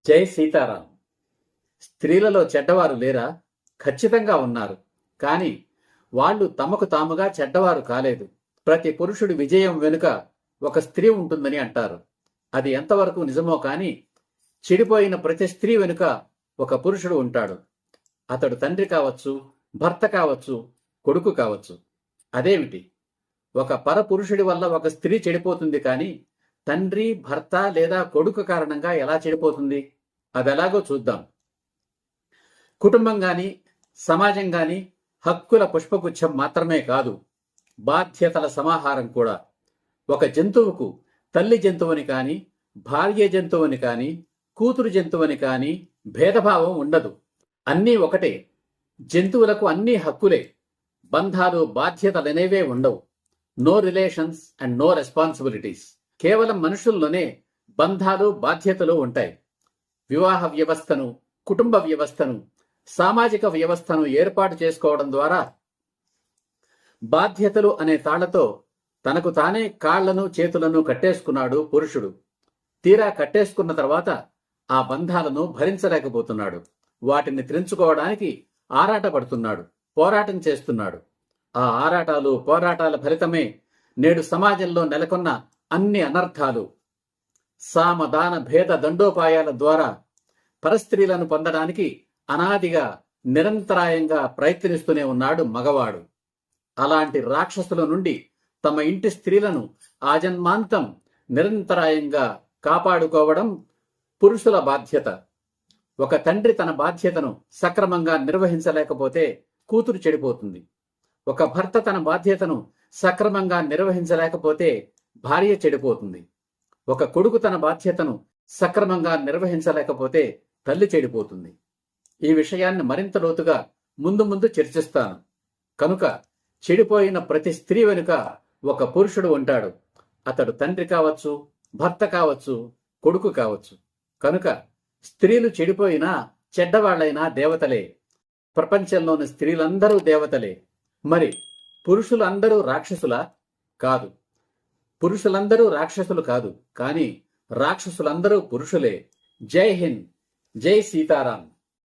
జై సీతారాం. స్త్రీలలో చెడ్డవారు లేరా? ఖచ్చితంగా ఉన్నారు. కానీ వాళ్ళు తమకు తాముగా చెడ్డవారు కాలేదు. ప్రతి పురుషుడి విజయం వెనుక ఒక స్త్రీ ఉంటుందని అంటారు. అది ఎంతవరకు నిజమో కానీ చెడిపోయిన ప్రతి స్త్రీ వెనుక ఒక పురుషుడు ఉంటాడు. అతడు తండ్రి కావచ్చు, భర్త కావచ్చు, కొడుకు కావచ్చు. అదేమిటి? ఒక పరపురుషుడి వల్ల ఒక స్త్రీ చెడిపోతుంది కానీ తండ్రి, భర్త లేదా కొడుకు కారణంగా ఎలా చెడిపోతుంది? అదెలాగో చూద్దాం. కుటుంబం గాని, సమాజం గాని హక్కుల పుష్పగుచ్చం మాత్రమే కాదు, బాధ్యతల సమాహారం కూడా. ఒక జంతువుకు తల్లి జంతువుని కాని, భార్య జంతువుని కాని, కూతురు జంతువుని కాని భేదభావం ఉండదు. అన్నీ ఒకటే. జంతువులకు అన్నీ హక్కులే. బంధాలు, బాధ్యతలనేవే ఉండవు. No relations and no responsibilities. కేవలం మనుషుల్లోనే బంధాలు, బాధ్యతలు ఉంటాయి. వివాహ వ్యవస్థను, కుటుంబ వ్యవస్థను, సామాజిక వ్యవస్థను ఏర్పాటు చేసుకోవడం ద్వారా బాధ్యతలు అనే తాళ్లతో తనకు తానే కాళ్లను, చేతులను కట్టేసుకున్నాడు పురుషుడు. తీరా కట్టేసుకున్న తర్వాత ఆ బంధాలను భరించలేకపోతున్నాడు. వాటిని త్రెంచుకోవడానికి ఆరాటపడుతున్నాడు, పోరాటం చేస్తున్నాడు. ఆ ఆరాటాలు, పోరాటాల ఫలితమే నేడు సమాజంలో నెలకొన్న అన్ని అనర్థాలు. సామ, దాన, భేద దండోపాయాల ద్వారా పరస్త్రీలను పొందడానికి అనాదిగా నిరంతరాయంగా ప్రయత్నిస్తూనే ఉన్నాడు మగవాడు. అలాంటి రాక్షసుల నుండి తమ ఇంటి స్త్రీలను ఆజన్మాంతం నిరంతరాయంగా కాపాడుకోవడం పురుషుల బాధ్యత. ఒక తండ్రి తన బాధ్యతను సక్రమంగా నిర్వహించలేకపోతే కూతురు చెడిపోతుంది. ఒక భర్త తన బాధ్యతను సక్రమంగా నిర్వహించలేకపోతే భార్య చెడిపోతుంది. ఒక కొడుకు తన బాధ్యతను సక్రమంగా నిర్వహించలేకపోతే తల్లి చెడిపోతుంది. ఈ విషయాన్ని మరింత లోతుగా ముందు ముందు చర్చిస్తాను. కనుక చెడిపోయిన ప్రతి స్త్రీ వెనుక ఒక పురుషుడు ఉంటాడు. అతడు తండ్రి కావచ్చు, భర్త కావచ్చు, కొడుకు కావచ్చు. కనుక స్త్రీలు చెడిపోయినా, చెడ్డవాళ్లైనా దేవతలే. ప్రపంచంలోని స్త్రీలందరూ దేవతలే. మరి పురుషులందరూ రాక్షసులా? కాదు. పురుషులందరూ రాక్షసులు కాదు, కానీ రాక్షసులందరూ పురుషులే. జై హింద్. జై సీతారాం.